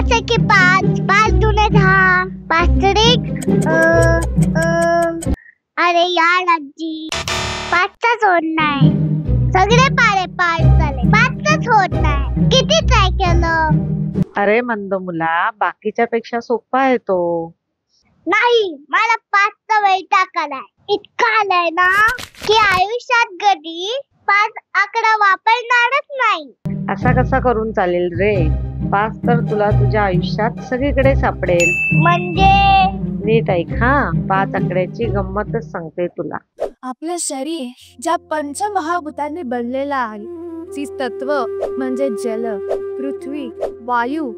पाच एके पाच, पाच दुने दहा, पाच त्रिक अरे यार आजी, पाचचाच होत नाही. सगळे पाडे पाच झाले, पाचचाच होत नाही. किती ट्राय केलं. अरे मंद मुला, बाकीच्या पेक्षा सोपा आहे तो. नाही, मला पाचचा वैताग आलाय. इतका आलाय ना की आयुष्यात कधी पाच आकडा वापरणारच नाही. असा कसा करून चालेल रे. पाच तर तुला तुझ्या आयुष्यात सगळीकडे सापडेल. म्हणजे नीट ऐक हा, पाच आकड्याची गंमतच सांगते तुला. आपलं शरीर ज्या पंचमहाभूतांनी बनलेलं आहे, ती तत्व म्हणजे जल, पृथ्वी, वायू,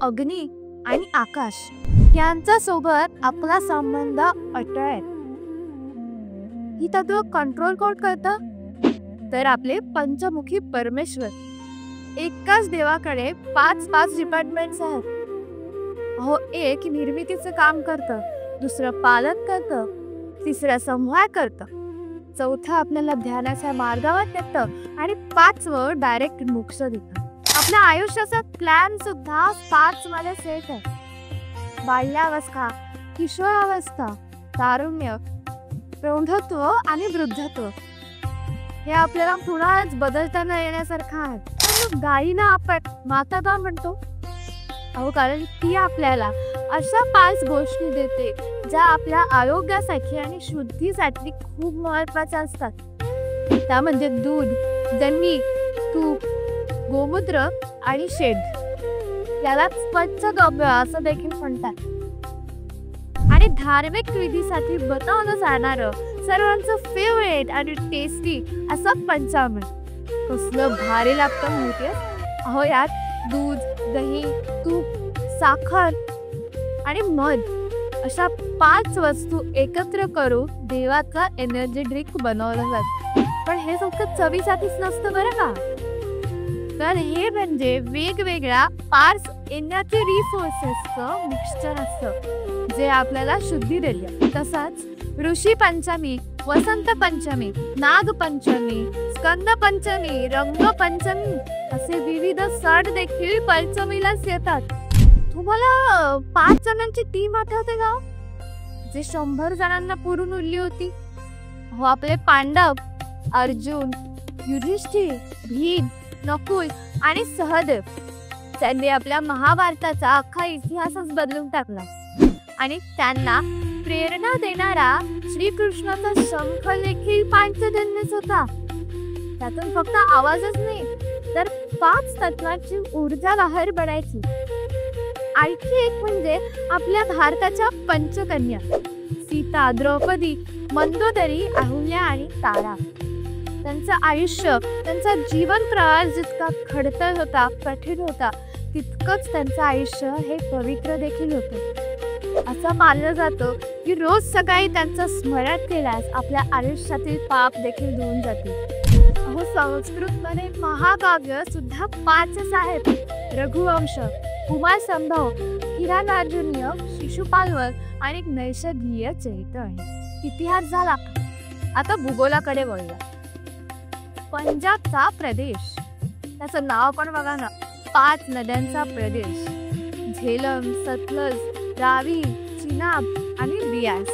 अग्नी आणि आकाश यांच्या सोबत आपला संबंध अटळ आहे. ही तत्व कंट्रोल कोण करतं? तर आपले पंचमुखी परमेश्वर. एकाच देवाकडे पाच पाच डिपार्टमेंट्स आहेत. हो, एक निर्मितीचं काम करतं, दुसरं पालन करतं, तिसरं संहार करतं, चौथं आपल्याला ध्यानाच्या मार्गावर नेतं आणि पाचवं डायरेक्ट मोक्ष देतं. आपल्या आयुष्याचा प्लॅन सुद्धा पाच मध्ये सेट आहे. बाल्यावस्था, किशोरावस्था, तारुण्य, प्रौढत्व आणि वृद्धत्व हे आपल्याला पुन्हाच बदलताना येण्यासारखं आहे. पण गायीना आपण माता का म्हणतो? अहो, कारण ती आपल्याला अशा पाच गोष्टी देते ज्या आपल्या आरोग्यासाठी आणि शुद्धीसाठी खूप महत्वाच्या असतात. त्यामध्ये दूध, दही, तूप, गोमूत्र आणि शेण. यालाच पंचगव्य असं देखील म्हणतात. आणि धार्मिक विधीसाठी बनवलं जाणारं सर्वांचं फेवरेट आणि टेस्टी असं पंचामृत कसलं भारी लागतं माहितीये. अहो, यात दूध, दही, तूप, साखर आणि मध अशा पाच वस्तू एकत्र करून देवाचा एनर्जी ड्रिंक बनवलं जातं. पण हे फक्त चवीसाठीच नसतं बरं का, तर हे म्हणजे वेगवेगळ्या पाच एनर्जी रिसोर्सेसचं मिक्सचर असतं जे आपल्याला शुद्धी देईल. तसंच ऋषी पंचमी, वसंत पंचमी, नाग पंचमी, स्कंद पंचमी, रंग पंचमी असे विविध सण देखील पंचमीलाच येतात. तुम्हाला 5 जणांची टीम आठवते का, जे 100 जणांना पुरून उरली होती? हो, आपले पांडव, अर्जुन, युधिष्ठिर, भीम, नकुल आणि सहदेव. त्यांनी आपल्या महाभारताचा अख्खा इतिहासच बदलून टाकला. आणि त्यांना प्रेरणा देणारा श्रीकृष्णाचा शंख देखील पांचजन्यच होता. त्यातून फक्त आवाजच नाही तर 5 तत्वांची ऊर्जा बाहेर पडायची. आणखी एक म्हणजे आपल्या भारताच्या पंचकन्या सीता, द्रौपदी, मंदोदरी, अहल्या आणि तारा. त्यांचं आयुष्य, त्यांचा जीवन प्रवास जितका खडतर होता, कठीण होता, तितकंच त्यांचं आयुष्य हे पवित्र देखील होतं. असं मानलं जातं की रोज सकाळी त्यांचं स्मरण केल्यास आपल्या आयुष्यातील पाप देखील धुवून जातील. अहो, संस्कृतमध्ये महाकाव्य सुद्धा 5 आहेत. रघुवंश, कुमार संभव, किरातार्जुनीय, शिशुपालवर आणि नैषधीय चरित्र आहे. इतिहास झाला. आता भूगोलाकडे वळूया. पंजाबचा प्रदेश, त्याचं नाव पण बघा ना, 5 नद्यांचा प्रदेश. झेलम, सतलज, रावी, चिनाब आणि बियास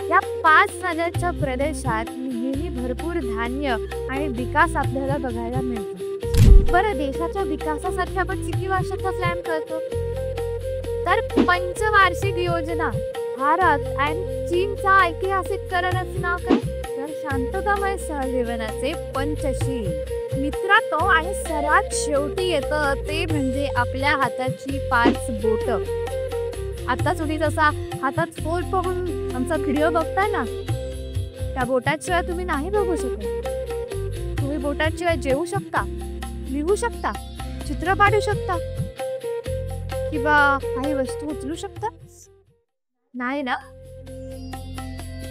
या 5 नद्यांच्या प्रदेशात नेहमी भरपूर धान्य आणि विकास आपल्याला बघायला मिळतो. बरं, देशाच्या विकासासाठी आपण किती वर्षाचा प्लॅन करतो? तर पंचवार्षिक योजना. भारत आणि चीनचा ऐतिहासिक कराराचं नाव काय? तर शांततामय सहजीवनाचे पंचशील. मित्रांनो, आणि सर्वात शेवटी येतं ते म्हणजे आपल्या हाताची 5 बोटं. आता तुम्ही जसा हातात फोन बघून आमचा व्हिडिओ बघताय ना, त्या बोटाशिवाय तुम्ही नाही बघू शकत. तुम्ही बोटाशिवाय जेवू शकता, लिहू शकता, चित्र काढू शकता किंवा काही वस्तू उचलू शकता, नाही ना?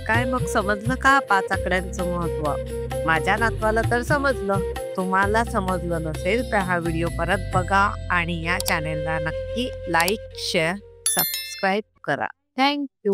काय मग, समजलं का 5 आकड्यांचं महत्व? माझ्या नातवाला तर समजलं. तुम्हाला समजलं नसेल तर हा व्हिडिओ परत बघा आणि या चॅनेलला नक्की लाईक, शेअर, सबस्क्राईब करा. थँक्यू.